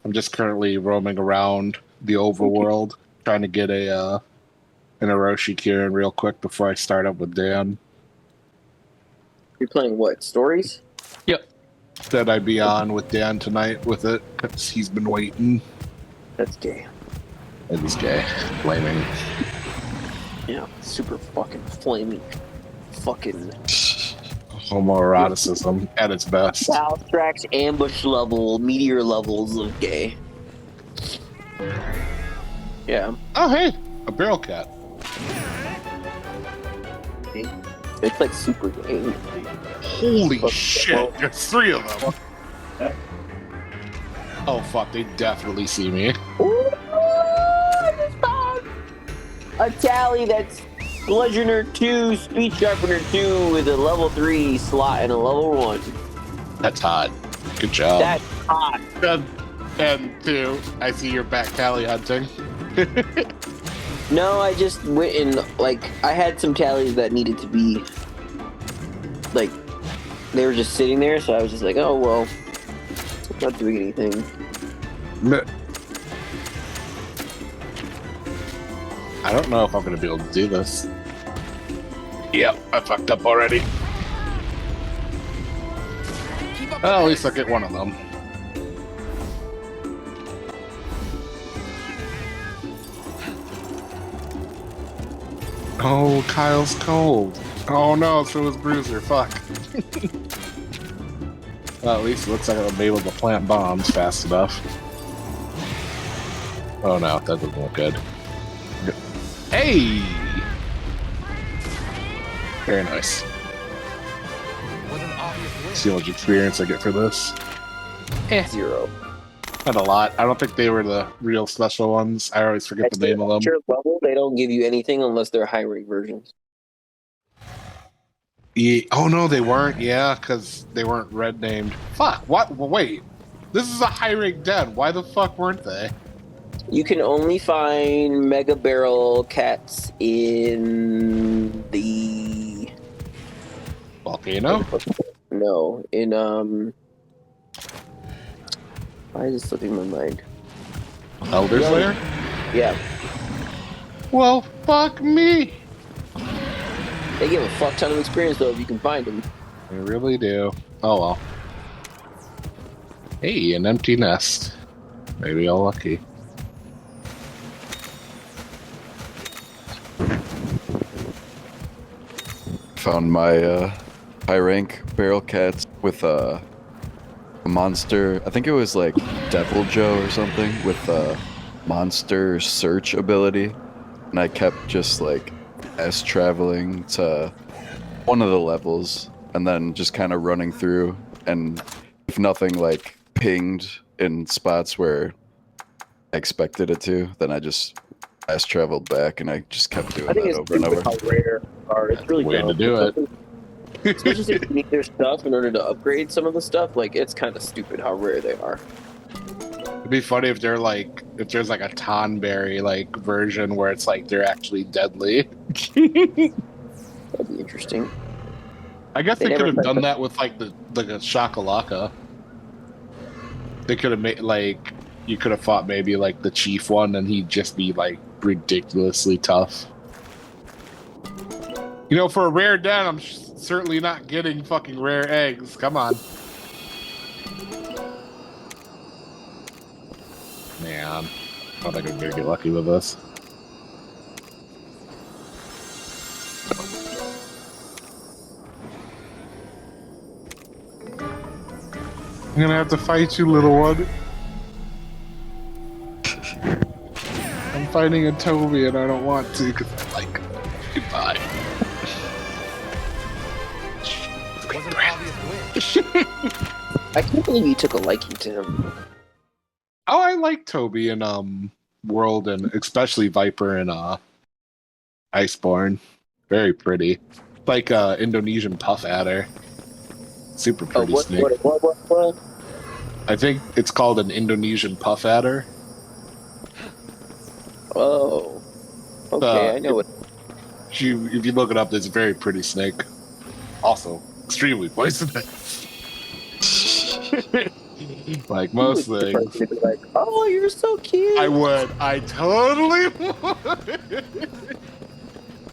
I'm just currently roaming around the overworld, trying to get an Orochi Kieran real quick before I start up with Dan. You're playing what? Stories? Yep. Said I'd be on with Dan tonight with it because he's been waiting. That's gay. And he's gay. Blaming. Yeah, super fucking flaming. Fucking Homoeroticism at its best. Valstrax ambush level, meteor levels of gay. Yeah. Oh, hey! A barrel cat. It's like super gay. Holy shit! There's 3 of them! Oh fuck, they definitely see me. Ooh, I just found a tally that's Bludgeoner 2, Speed Sharpener 2 with a level 3 slot and a level 1. That's hot. Good job. That's hot. And 2, I see you're back tally hunting. No, I just went and, like, I had some tallies that needed to be, like, they were just sitting there, so I was just like, oh, well, I'm not doing anything. I don't know if I'm going to be able to do this. Yep, I fucked up already. Well, at least I'll get one of them. Oh, Kyle's cold. Oh no, so is Bruiser. Fuck. Well, at least it looks like I'll be able to plant bombs fast enough. Oh no, that doesn't look good. Hey! Very nice. See how much experience I get for this. 0. Not a lot. I don't think they were the real special ones. I always forget the name of them. Sure, level, they don't give you anything unless they're high rank versions. Yeah. Oh no, they weren't. Yeah, because they weren't red named. Fuck. What? Wait. This is a high rank den. Why the fuck weren't they? You can only find Mega Barrel cats in the Volcano? No, in why is it slipping my mind? Elder's Lair? Yeah. Well, fuck me. They give a fuck ton of experience though if you can find them. They really do. Oh well. Hey, an empty nest. Maybe all lucky. Found my high rank barrel cats with a monster. I think it was like Devil Joe or something with a monster search ability, and I kept just like traveling to one of the levels and then just kind of running through, and if nothing like pinged in spots where I expected it to, then I just traveled back, and I just kept doing that over and over. How rare are. It's really Way to do it. Especially if you need their stuff in order to upgrade some of the stuff. Like, it's kind of stupid how rare they are. It'd be funny if they're like, if there's like a Tonberry like version where it's like they're actually deadly. That'd be interesting. I guess they could have done that with like the Shakalaka. They could have made like, you could have fought maybe like the chief one, and he'd just be like ridiculously tough. You know, for a rare den, I'm certainly not getting fucking rare eggs. Come on. Man, I don't think I'm gonna get lucky with this. I'm gonna have to fight you, little one. I'm fighting a Toby and I don't want to because I like him. Goodbye. I can't believe you took a liking to him. Oh, I like Toby in World, and especially Viper and Iceborne. Very pretty. Like Indonesian puff adder. Super pretty snake. What? I think it's called an Indonesian puff adder. Oh. Okay, I know it. If you look it up, it's a very pretty snake. Also, extremely poisonous. Like most things. They'd be like, oh, you're so cute. I would. I totally would.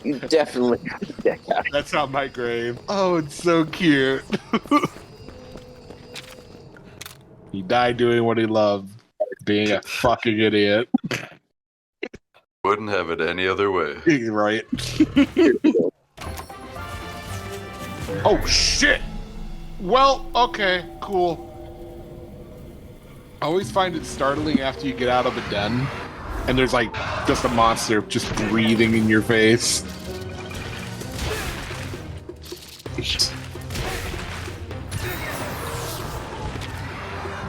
You definitely that guy. That's not my grave. Oh, it's so cute. He died doing what he loved, being a fucking idiot. Wouldn't have it any other way. Right. Oh shit. Well, okay, cool. I always find it startling after you get out of the den and there's like just a monster just breathing in your face.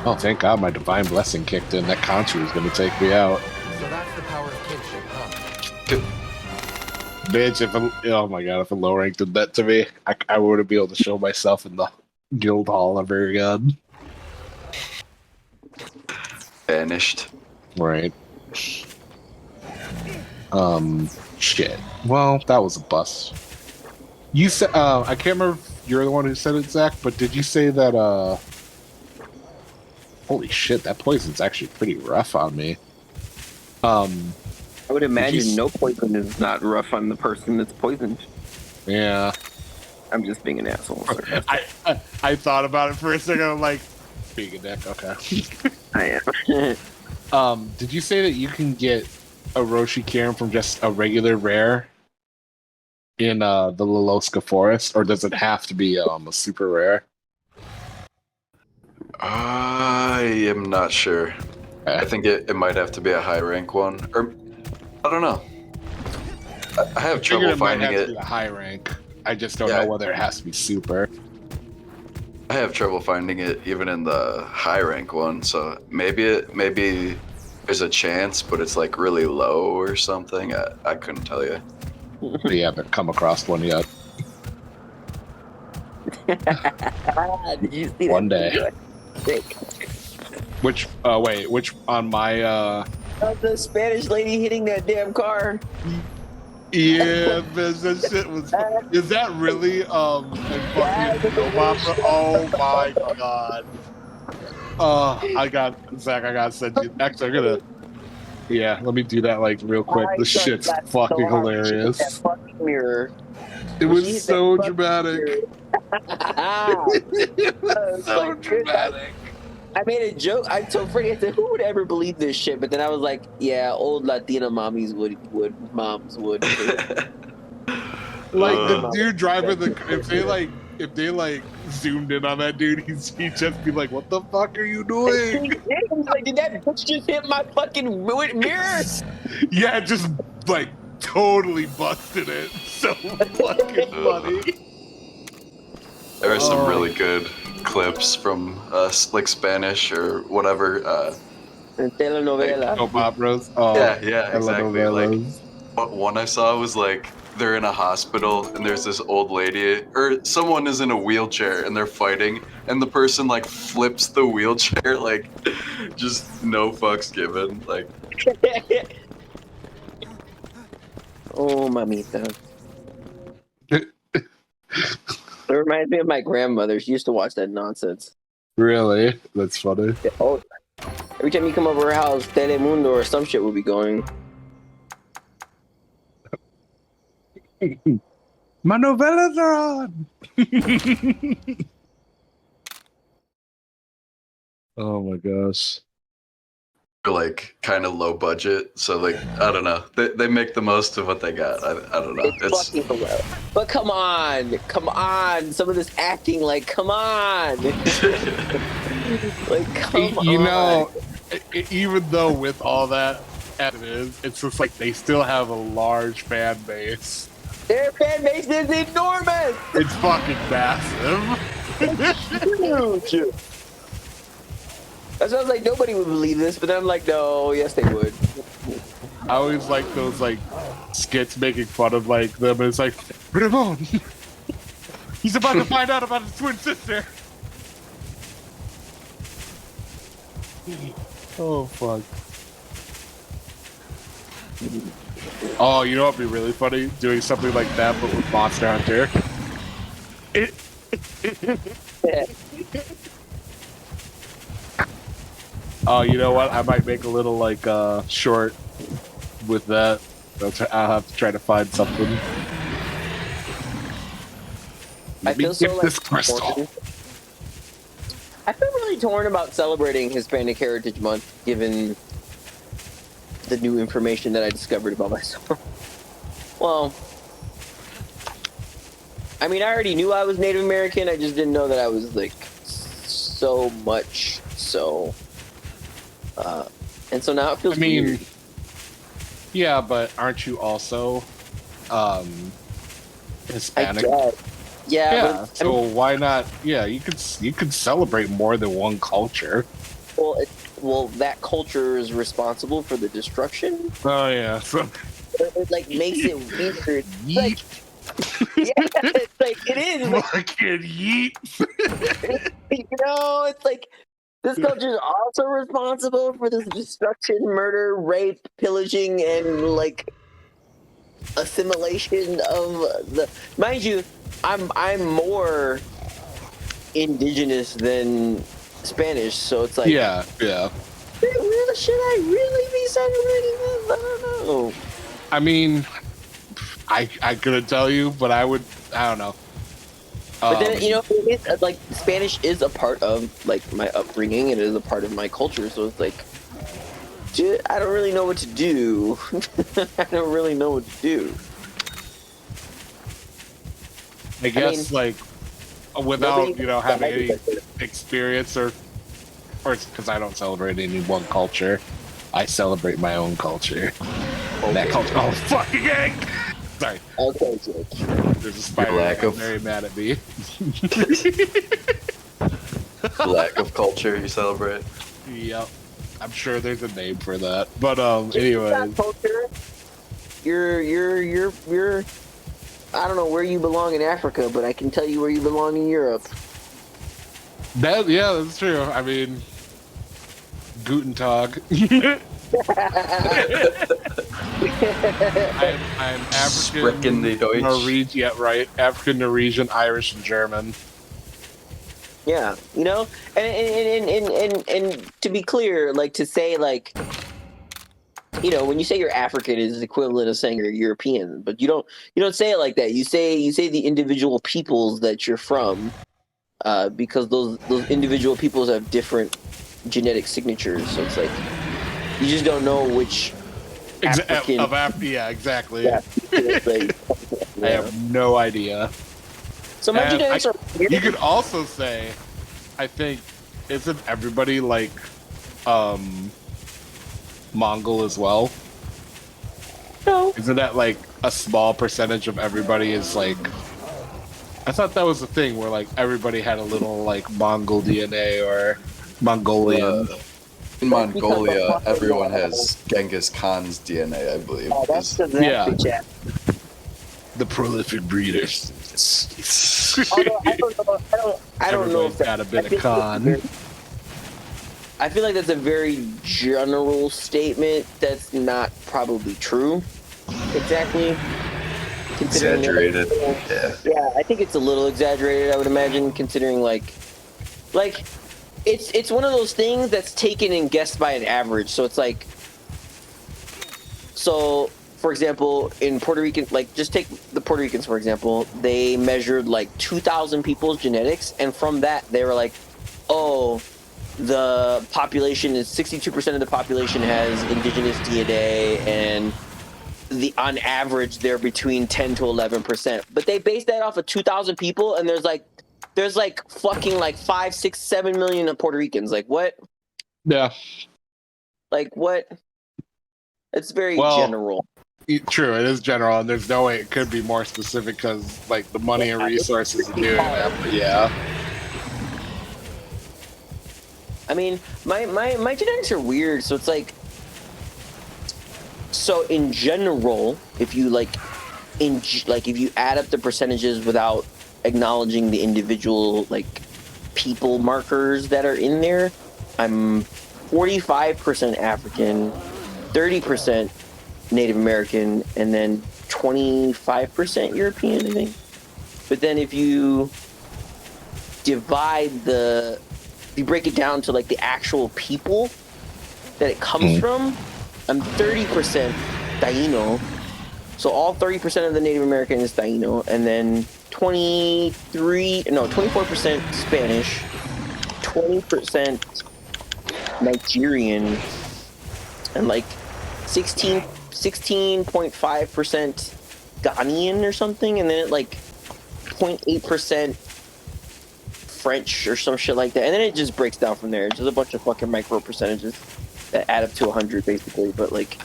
Oh, thank God my divine blessing kicked in. That Conchu was gonna take me out. So that's the power of kinship, huh? Bitch, oh my God, if a low rank did that to me, I wouldn't be able to show myself in the guild hall ever again. Banished. Right. Shit. Well, that was a bust. You said, I can't remember if you're the one who said it, Zach, but did you say that, holy shit, that poison's actually pretty rough on me. I would imagine you no poison is not rough on the person that's poisoned. Yeah. I'm just being an asshole. I thought about it for a second, I'm like, being a dick, okay. I am. Did you say that you can get a Roshi Karen from just a regular rare in the Loloska Forest, or does it have to be a super rare? I am not sure. I think it might have to be a high rank one, or I don't know. I have trouble finding it. A high rank. I just don't know whether it has to be super. I have trouble finding it even in the high rank one, so maybe there's a chance, but it's like really low or something. I couldn't tell you. We haven't come across one yet. Did you see One that? day. Which on my the Spanish lady hitting that damn car. yeah, bitch, that shit was. Is that really a fucking soap opera? Oh my God. I got to send you. Actually, I'm gonna. Yeah, let me do that like real quick. The shit's fucking hilarious. That fucking mirror. It was so dramatic. It was So dramatic. I made a joke. I told Freddie, I said, who would ever believe this shit? But then I was like, yeah, old Latina moms would. Like the dude driving the, if they zoomed in on that dude, he'd just be like, "What the fuck are you doing?" He's like, did that bitch just hit my fucking mirror? Yeah, just like totally busted it. So fucking funny. There are some really good clips from like Spanish or whatever. Telenovela. Soap operas. Yeah, exactly. Like telenovelas. one I saw was like they're in a hospital and there's this old lady or someone is in a wheelchair and they're fighting and the person like flips the wheelchair like just no fucks given like. Oh, mamita. It reminds me of my grandmother. She used to watch that nonsense. Really? That's funny. Oh, every time you come over her house, Telemundo or some shit will be going. My novellas are on. Oh my gosh. Like kind of low budget, so like I don't know. They make the most of what they got. I don't know. It's fucking hilarious. But come on, some of this acting, like come on, like come on. You know, even though with all that as it is, it's just like they still have a large fan base. Their fan base is enormous. It's fucking massive. It's huge. I was like, nobody would believe this, but I'm like, no, yes, they would. I always like those like skits making fun of like them. And it's like, Ramon, he's about to find out about his twin sister. Oh fuck. Oh, you know what'd be really funny? Doing something like that, but with Monster Hunter. Oh, you know what? I might make a little like short with that. I'll have to try to find something. I feel so like this crystal. torn. I feel really torn about celebrating Hispanic Heritage Month, given the new information that I discovered about myself. Well, I mean, I already knew I was Native American. I just didn't know that I was like so much so. And so now it feels weird. Yeah, but aren't you also Hispanic? I guess. Yeah. But, so why not? Yeah, you could celebrate more than one culture. Well, that culture is responsible for the destruction. Oh yeah, so It like makes it weird. yeet. Yeah, it's like it is. Fucking yeet. It's like this culture is also responsible for this destruction, murder, rape, pillaging, and like assimilation of the. Mind you, I'm more indigenous than Spanish, so it's like Yeah. Should I really be celebrating this? I don't know. I mean, I couldn't tell you, but I don't know. But then it's, like Spanish is a part of like my upbringing. It is a part of my culture. So it's like, dude, I don't really know what to do. I don't really know what to do. I guess like without having any experience or because I don't celebrate any one culture, I celebrate my own culture. Okay. That culture. Oh fucking egg! Sorry. Okay, Jake. There's a spider very mad at me. Lack of culture you celebrate. Yep. I'm sure there's a name for that. But anyway. You're I don't know where you belong in Africa, but I can tell you where you belong in Europe. That's true. I mean, Guten Tag. I'm African, Norwegian, yeah, right. African, Norwegian, Irish, and German. Yeah, and to be clear, like to say like, when you say you're African is equivalent of saying you're European, but you don't say it like that. You say the individual peoples that you're from, because those individual peoples have different genetic signatures. So it's like you just don't know which African yeah, exactly. Yeah, I have no idea. So my genetics are weird. You could also say, I think, isn't everybody like Mongol as well? No. Isn't that like a small percentage of everybody is like? I thought that was the thing where like everybody had a little like Mongol DNA or Mongolian. In Mongolia, everyone has Genghis Khan's DNA, I believe. Oh, that's exactly the prolific breeders. I don't know if that, got a bit of Khan. I feel like that's a very general statement that's not probably true. Exactly. Exaggerated. Yeah, I think it's a little exaggerated, I would imagine, considering like it's one of those things that's taken and guessed by an average. So it's like, for example, in Puerto Rican, like just take the Puerto Ricans for example, they measured like 2,000 people's genetics, and from that they were like, oh, the population is 62% of the population has indigenous DNA, and on average they're between 10 to 11%. But they based that off of 2,000 people, and there's like fucking like 5, 6, 7 million of Puerto Ricans. Like what? Yeah. Like what? It's very general. True, it is general, and there's no way it could be more specific because like the money and resources to do that. But yeah. I mean, my genetics are weird, so it's like, so in general, if you if you add up the percentages without acknowledging the individual like people markers that are in there, I'm 45% African, 30% Native American, and then 25% European, I think. But then if you divide if you break it down to like the actual people, that it comes from, I'm 30% Taino. So all 30% of the Native American is Taino, and then 24% Spanish, 20% Nigerian, and like 16.5% Ghanaian or something, and then like 0.8% French or some shit like that, and then it just breaks down from there. It's just a bunch of fucking micro percentages that add up to 100 basically, but like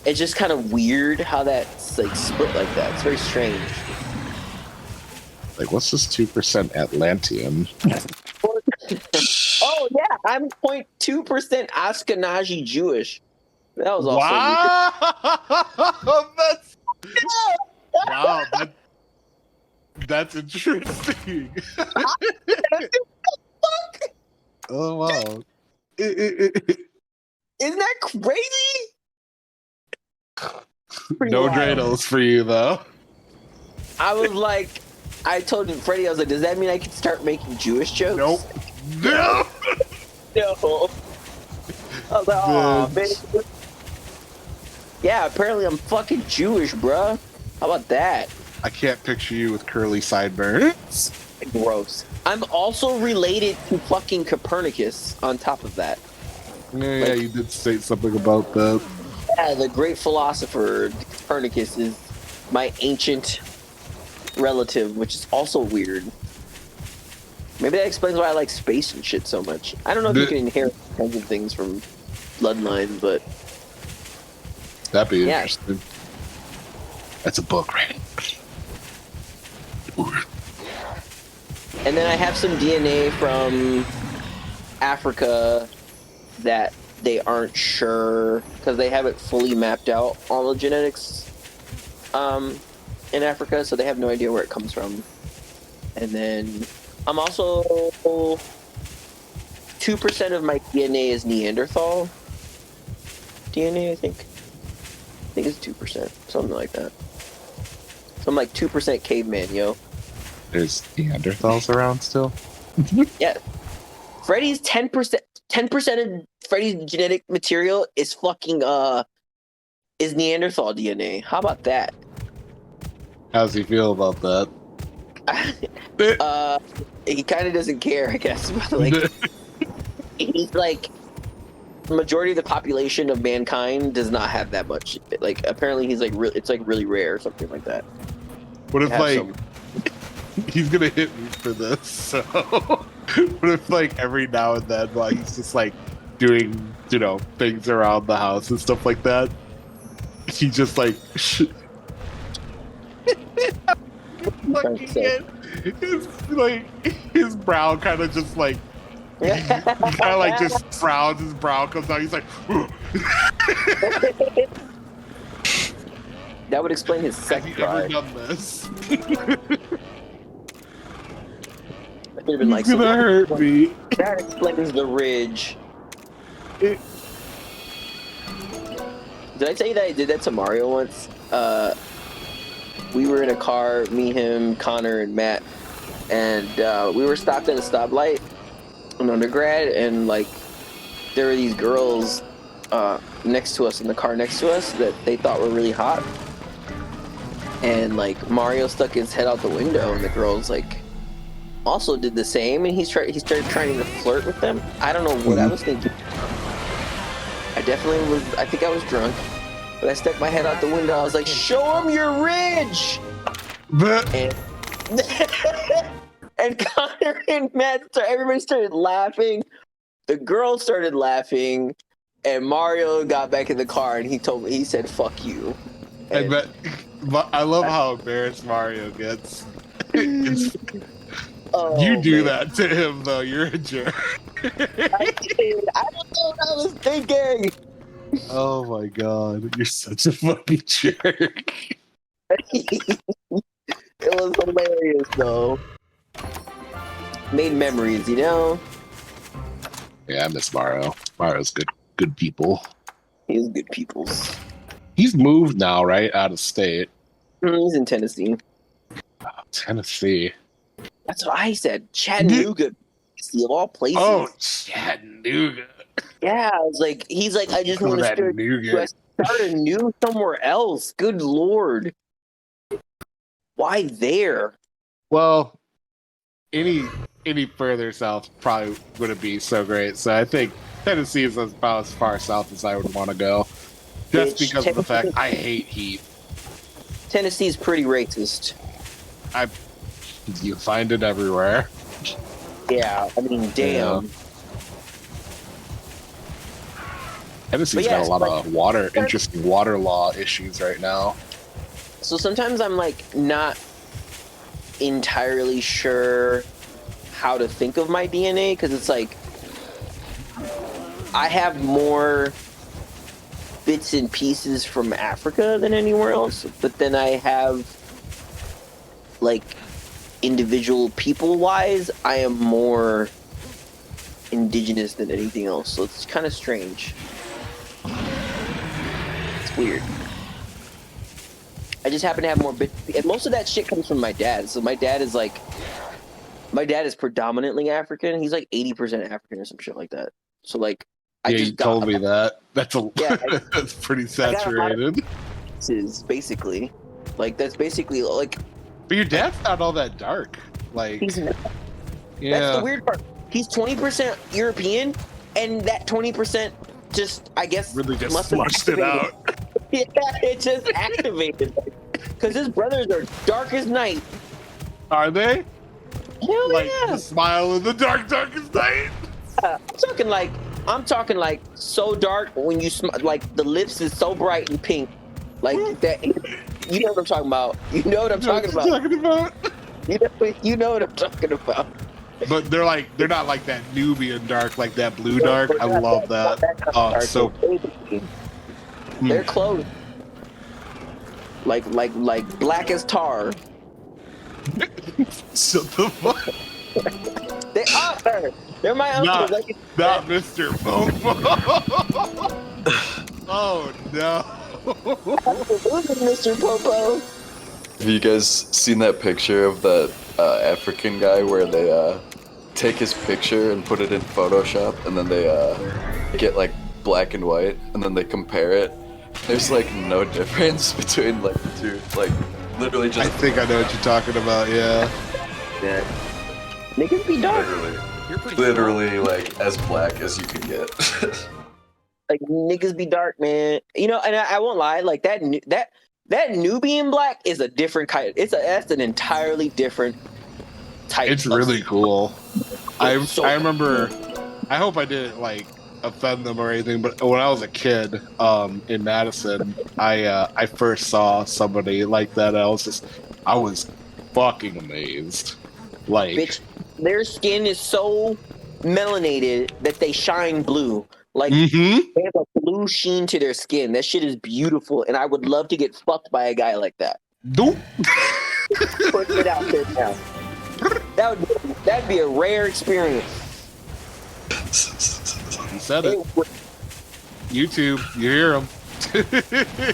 it's just kind of weird how that's like split like that. It's very strange. Like, what's this 2% Atlantean? Oh yeah, I'm 0.2% Ashkenazi Jewish. That was also Wow, that's interesting. Oh wow. Isn't that crazy? Pretty No wild. dreidels for you though. I was like, I told Freddie, I was like, does that mean I can start making Jewish jokes? Nope. No. No. I was like, oh, man. Yeah, apparently I'm fucking Jewish, bruh. How about that? I can't picture you with curly sideburns. Gross. I'm also related to fucking Copernicus on top of that. Yeah, you did say something about that. Yeah, the great philosopher Copernicus is my ancient relative, which is also weird. Maybe that explains why I like space and shit so much. I don't know if you can inherit kinds of things from bloodline, but That'd be Yeah. interesting. That's a book, right? and then I have some DNA from Africa that they aren't sure because they haven't fully mapped out all the genetics in Africa, so they have no idea where it comes from. And then I'm also 2% of my DNA is Neanderthal DNA, I think. I think it's 2%, something like that. So I'm like 2% caveman, yo. There's Neanderthals around still. Yeah. Freddy's 10%. 10% of Freddy's genetic material is fucking is Neanderthal DNA. How about that? How's he feel about that? He kind of doesn't care, I guess. But like, he's like, the majority of the population of mankind does not have that much. Like, apparently, he's like, it's like really rare or something like that. What if Have like some- he's gonna hit me for this? So what if like every now and then while he's just like doing things around the house and stuff like that, he just like fucking his brow kind of just like he kind of like just frowns. His brow comes out. He's like, that would explain his "Have sex you ever drive. done this?" It would have been like, It's gonna hurt me. that explains the ridge. It- Did I tell you that I did that to Mario once? We were in a car, me, him, Connor, and Matt, and we were stopped at a stoplight in undergrad, and like there were these girls next to us in the car next to us that they thought were really hot, and like Mario stuck his head out the window, and the girls like also did the same, and he started trying to flirt with them. I don't know what I was thinking. I think I was drunk, but I stuck my head out the window. I was like, "Show him your ridge!" And, and Connor and Matt, everybody started laughing. The girl started laughing, and Mario got back in the car, and he said, "Fuck you." And I love how embarrassed Mario gets. oh, You do man. that to him, though. You're a jerk. I don't know what I was thinking. Oh my god, you're such a fucking jerk. It was hilarious, though. Made memories, you know? Yeah, I miss Mario. Mario's good people. He's good peoples. He's moved now, right? Out of state. He's in Tennessee. Oh, Tennessee. That's what I said. Chattanooga. Of all places. Oh, Chattanooga. Yeah, I was like, he's like, I just Some of want to that nougat. start anew somewhere else. Good lord, why there? Well, any further south probably wouldn't be so great. So I think Tennessee is about as far south as I would want to go, just Bitch, because of the fact I hate heat. Tennessee's pretty racist. You find it everywhere. Yeah, I mean, damn. Tennessee's But yeah, got a lot like- of interesting water law issues right now. So sometimes I'm like not entirely sure how to think of my DNA because it's like I have more bits and pieces from Africa than anywhere else, but then I have like individual people wise, I am more indigenous than anything else. So it's kind of strange. It's weird. I just happen to have more bits, and most of that shit comes from my dad. So my dad is predominantly African. He's like 80% African or some shit like that. So like, Yeah, you told me that. That's Yeah, that's pretty saturated. is basically like that's basically like But your dad's not all that dark. Like, he's not. yeah, That's the weird part. He's 20% European, and that 20% just, I guess, really just must have flushed it activated. out. Yeah, it just activated. Because his brothers are dark as night. Are they? Hell Like yeah. the smile in the darkest night. I'm talking like so dark when you like the lips is so bright and pink, like that. You know what I'm talking about. You know what I'm talking about. You know what I'm talking about. But they're not like that Nubian dark, like that blue dark. I love that. Oh, so they're close. Like black as tar. shut the fuck. They are. They're my uncles. Not Mr. Popo. Oh no. Mr. Popo. Have you guys seen that picture of that African guy where they take his picture and put it in Photoshop and then they get like black and white and then they compare it? There's like no difference between like the two. Like literally I just think I know what you're talking about. Yeah. Yeah. Niggas be dark. literally like as black as you can get. Like niggas be dark, man. You know, and I won't lie. Like that Nubian black is a different kind. That's an entirely different type. It's really cool. I So remember. I hope I didn't like offend them or anything, but when I was a kid, in Madison, I first saw somebody like that. I was fucking amazed. Like, bitch, their skin is so melanated that they shine blue. Like mhm. they have a blue sheen to their skin. That shit is beautiful, and I would love to get fucked by a guy like that. Doop. Put it out there now. That'd be a rare experience. He said it. YouTube, you hear him.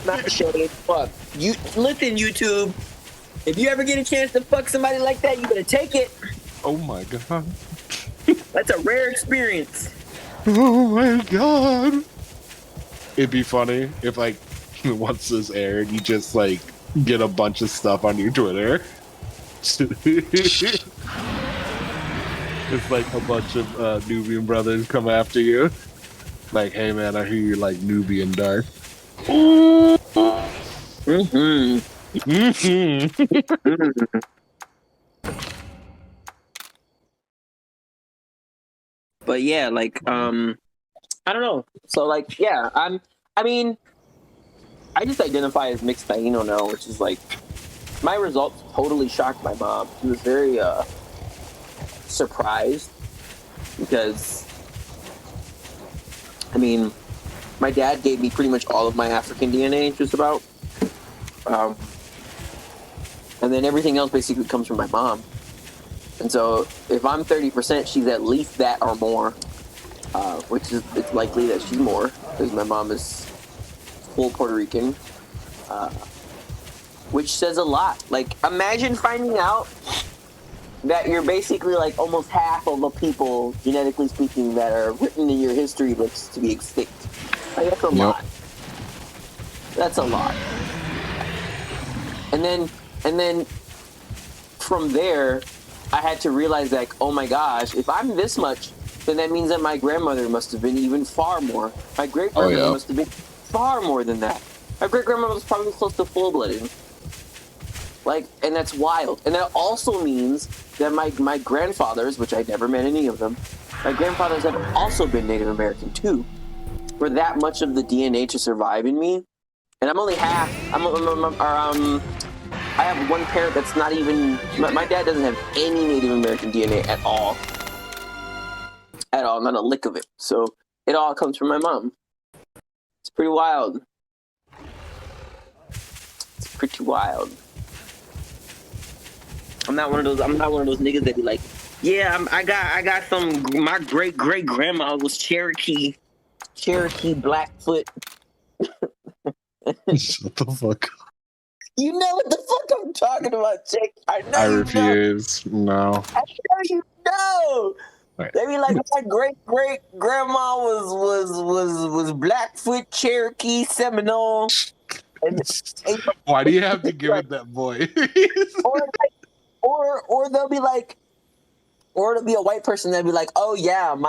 Not shade. Fuck. You listen, YouTube. If you ever get a chance to fuck somebody like that, you better take it. Oh my god. That's a rare experience. Oh my god. It'd be funny if like once this aired, you just like get a bunch of stuff on your Twitter. It's like a bunch of Nubian brothers come after you. Like, hey man, I hear you like Nubian dark. Mm-hmm. But yeah, like, I don't know. So like, yeah, I just identify as mixed Taino now, which is like, my results totally shocked my mom. She was very, surprised because, I mean, my dad gave me pretty much all of my African DNA, just about. And then everything else basically comes from my mom. And so if I'm 30%, she's at least that or more, which is, it's likely that she's more because my mom is full Puerto Rican, which says a lot. Like, imagine finding out that you're basically like almost half of the people, genetically speaking, that are written in your history books to be extinct. Like, that's a lot. That's a lot. And then from there, I had to realize like, oh my gosh, if I'm this much, then that means that my grandmother must have been even far more. My great grandmother must have been far more than that. My great grandmother was probably close to full-blooded. Like, and that's wild. And that also means that my grandfathers, which I never met any of them, my grandfathers have also been Native American too. For that much of the DNA to survive in me, and I'm only half. I have one parent that's not even. My dad doesn't have any Native American DNA at all. At all, not a lick of it. So it all comes from my mom. It's pretty wild. It's pretty wild. I'm not one of those niggas that be like, yeah, I got some. My great grandma was Cherokee Blackfoot. Shut the fuck up. You know what the fuck I'm talking about, Jake. I know. I refuse. No. I know you know. Right. They be like, my great grandma was Blackfoot, Cherokee, Seminole. And why do you have to give it that voice? or they'll be like, or it'll be a white person that'll be like, oh yeah, I'm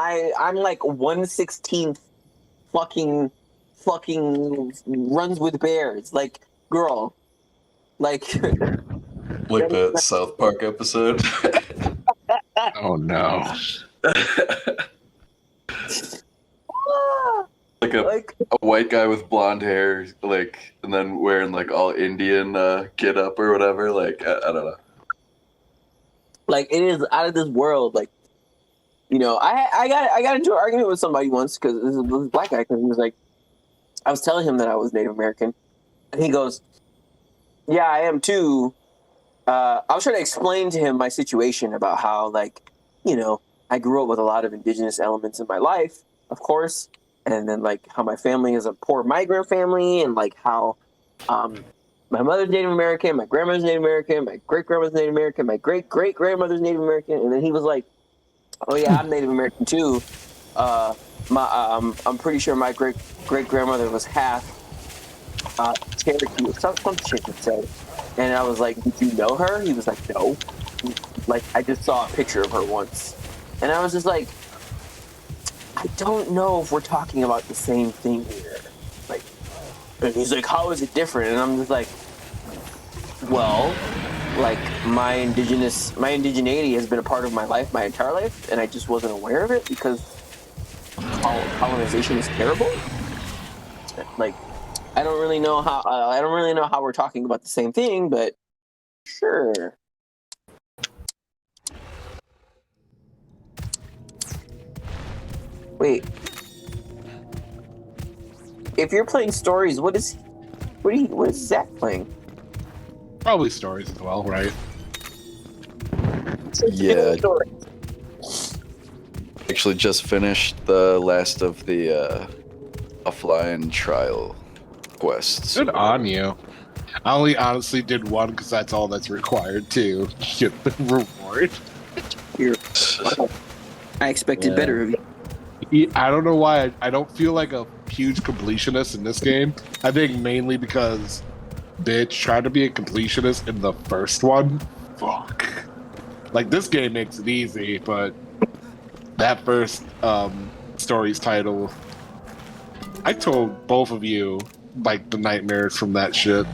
like 1/16 fucking runs with bears. Like, girl. Like that South Park episode. Oh no. like a white guy with blonde hair, like, and then wearing like all Indian get up or whatever. Like, I don't know. Like, it is out of this world. Like, you know, I got into an argument with somebody once because this black guy, because he was like, I was telling him that I was Native American, and he goes, yeah, I am too. I was trying to explain to him my situation about how, like, you know, I grew up with a lot of indigenous elements in my life, of course, and then like how my family is a poor migrant family, and like how my mother's Native American, my grandmother's Native American, my great grandmother's Native American, my great grandmother's Native American, and then he was like, "Oh yeah, I'm Native American too." I'm pretty sure my great grandmother was half Cherokee, some shit he said. And I was like, did you know her? He was like, no. Like, I just saw a picture of her once. And I was just like, I don't know if we're talking about the same thing here. Like, and he's like, how is it different? And I'm just like, well, like, my indigeneity has been a part of my life my entire life, and I just wasn't aware of it because colonization is terrible. Like, I don't really know how we're talking about the same thing, but sure. Wait. If you're playing stories, what is Zach playing? Probably stories as well, right? Yeah. Actually just finished the last of the offline trial quests. Good on you. I only honestly did one because that's all that's required to get the reward. I expected better of you. I don't know why I don't feel like a huge completionist in this game. I think mainly because bitch tried to be a completionist in the first one. Fuck. Like, this game makes it easy, but that first story's title, I told both of you like the nightmares from that shit.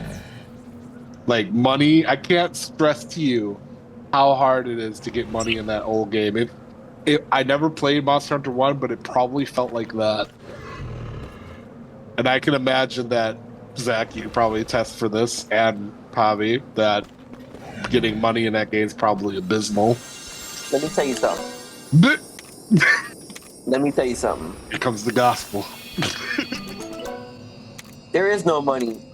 Like, money, I can't stress to you how hard it is to get money in that old game. I never played Monster Hunter 1, but it probably felt like that. And I can imagine that, Zach, you could probably attest for this, and Pavi, that getting money in that game is probably abysmal. Let me tell you something. Let me tell you something. Here comes the gospel. There is no money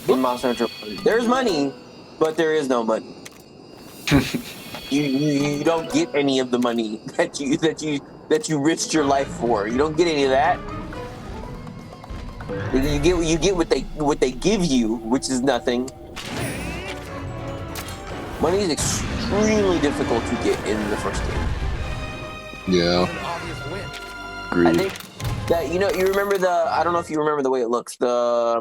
in Monster Hunter 1. There's money, but there is no money. You don't get any of the money that you risked your life for. You don't get any of that. You get what they give you, which is nothing. Money is extremely difficult to get in the first game. Yeah. An obvious win. I Agreed. think that you remember I don't know if you remember the way it looks. That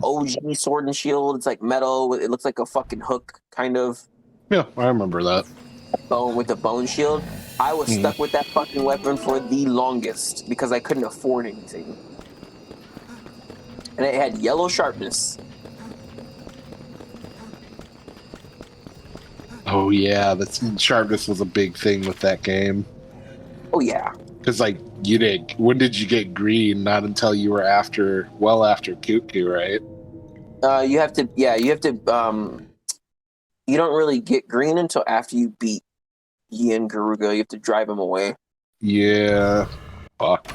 OG sword and shield. It's like metal. It looks like a fucking hook, kind of Yeah, I remember that. bone with a bone shield. I was Mhm. stuck with that fucking weapon for the longest because I couldn't afford anything, and it had yellow sharpness. Oh yeah, that's sharpness was a big thing with that game. Oh yeah, Because like you did, when did you get green? Not until you were after Cuckoo, right? you have to. Yeah, you have to. You don't really get green until after you beat Yi and Garuga. You have to drive him away. Yeah. Fuck.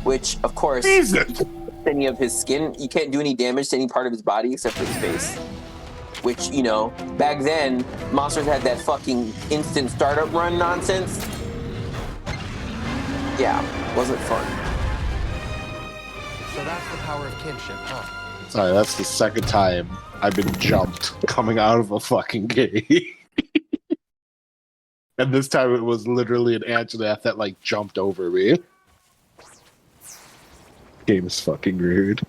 Which, of course, Jesus. any of his skin. You can't do any damage to any part of his body except for his face. Which, back then, monsters had that fucking instant startup run nonsense. Yeah, wasn't fun. So that's the power of kinship, huh? Sorry, that's the second time I've been jumped coming out of a fucking game. And this time it was literally an Anjanath that like jumped over me. Game is fucking rude.